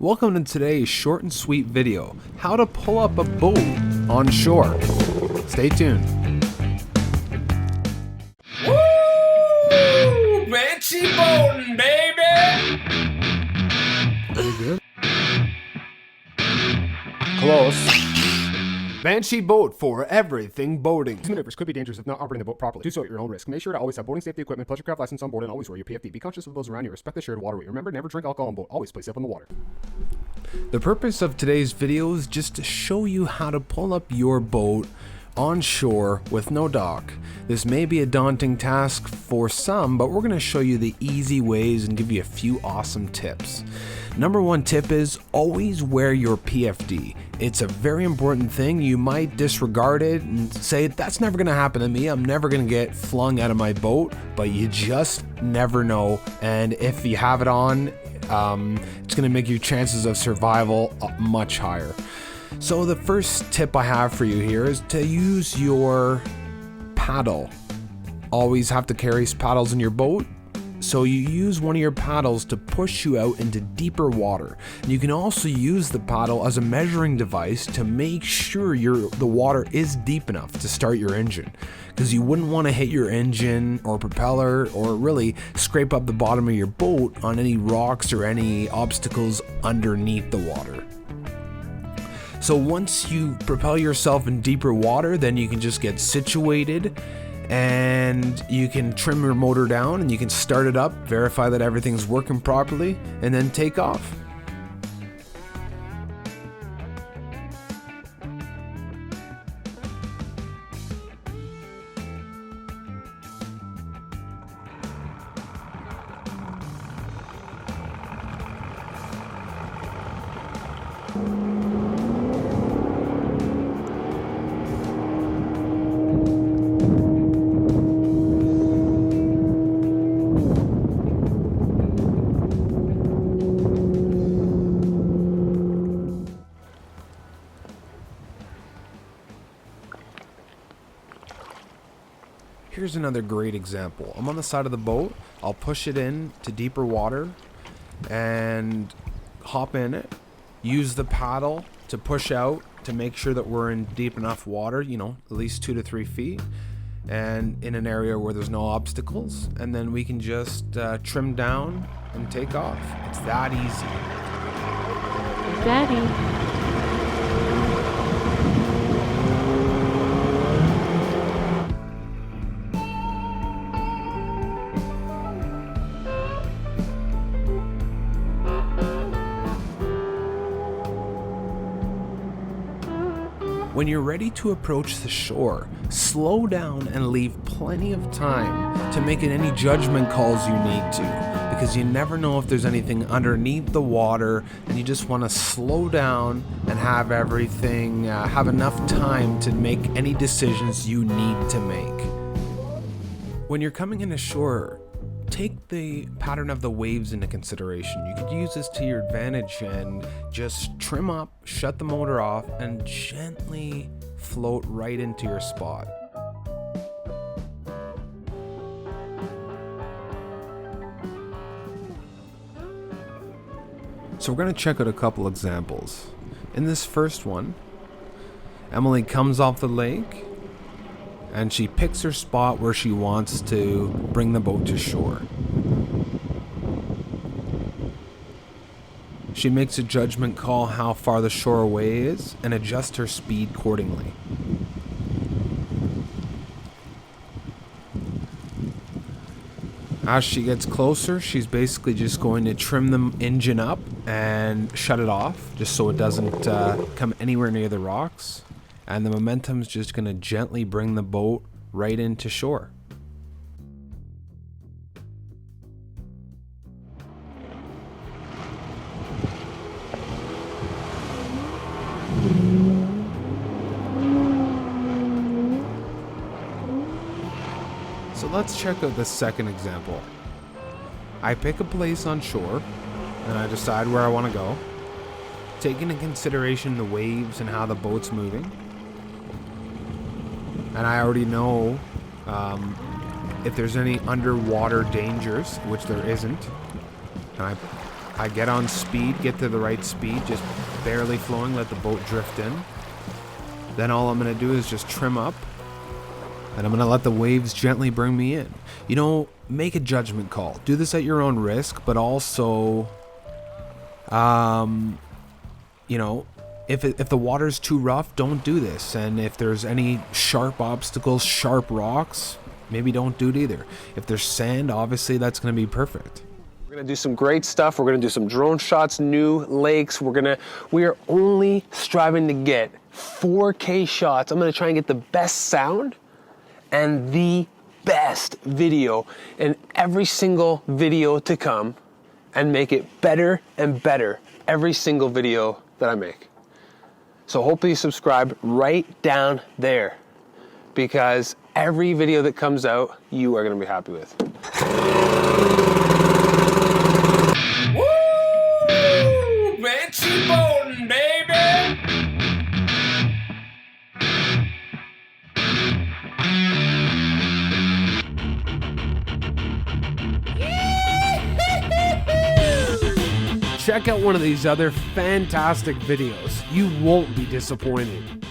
Welcome to today's short and sweet video, how to pull up a boat on shore. Stay tuned. Woo! Banshee boating, baby! Very good. Close. Banshee boat for everything boating. These maneuvers could be dangerous if not operating the boat properly. Do so at your own risk. Make sure to always have boating safety equipment, pleasure craft license on board, and always wear your PFD. Be conscious of those around you. Respect the shared waterway. Remember, never drink alcohol on boat. Always play safe on the water. The purpose of today's video is just to show you how to pull up your boat on shore with no dock. This may be a daunting task for some, but we're going to show you the easy ways and give you a few awesome tips. Number one tip is always wear your PFD. It's a very important thing. You might disregard it and say, that's never going to happen to me. I'm never going to get flung out of my boat, but you just never know. And if you have it on, it's going to make your chances of survival much higher. So the first tip I have for you here is to use your paddle. Always have to carry paddles in your boat. So you use one of your paddles to push you out into deeper water. And you can also use the paddle as a measuring device to make sure the water is deep enough to start your engine. Because you wouldn't want to hit your engine or propeller or really scrape up the bottom of your boat on any rocks or any obstacles underneath the water. So once you propel yourself in deeper water, then you can just get situated and you can trim your motor down and you can start it up, verify that everything's working properly, and then take off. Here's another great example. I'm on the side of the boat. I'll push it in to deeper water and hop in it. Use the paddle to push out to make sure that we're in deep enough water, at least 2 to 3 feet, and in an area where there's no obstacles. And then we can just trim down and take off. It's that easy. Daddy. When you're ready to approach the shore, slow down and leave plenty of time to make any judgment calls you need to, because you never know if there's anything underneath the water, and you just want to slow down and have everything, have enough time to make any decisions you need to make. When you're coming in ashore, take the pattern of the waves into consideration. You could use this to your advantage and just trim up, shut the motor off, and gently float right into your spot. So we're going to check out a couple examples. In this first one, Emily comes off the lake and she picks her spot where she wants to bring the boat to shore. She makes a judgment call how far the shore away is and adjusts her speed accordingly. As she gets closer, she's basically just going to trim the engine up and shut it off, just so it doesn't come anywhere near the rocks. And the momentum's just going to gently bring the boat right into shore. So let's check out the second example. I pick a place on shore and I decide where I want to go, taking into consideration the waves and how the boat's moving. And I already know if there's any underwater dangers, which there isn't. And I I get on speed, get to the right speed, just barely flowing, let the boat drift in. Then all I'm gonna do is just trim up, and I'm gonna let the waves gently bring me in. You know, make a judgment call. Do this at your own risk, but also, you know, if the water's too rough, don't do this. And if there's any sharp obstacles, sharp rocks, maybe don't do it either. If there's sand, obviously that's gonna be perfect. We're gonna do some great stuff. We're gonna do some drone shots, new lakes. We are only striving to get 4K shots. I'm gonna try and get the best sound and the best video in every single video to come, and make it better and better every single video that I make. So hopefully you subscribe right down there, because every video that comes out, you are gonna be happy with. Woo! Banshee boating, baby! Check out one of these other fantastic videos. You won't be disappointed.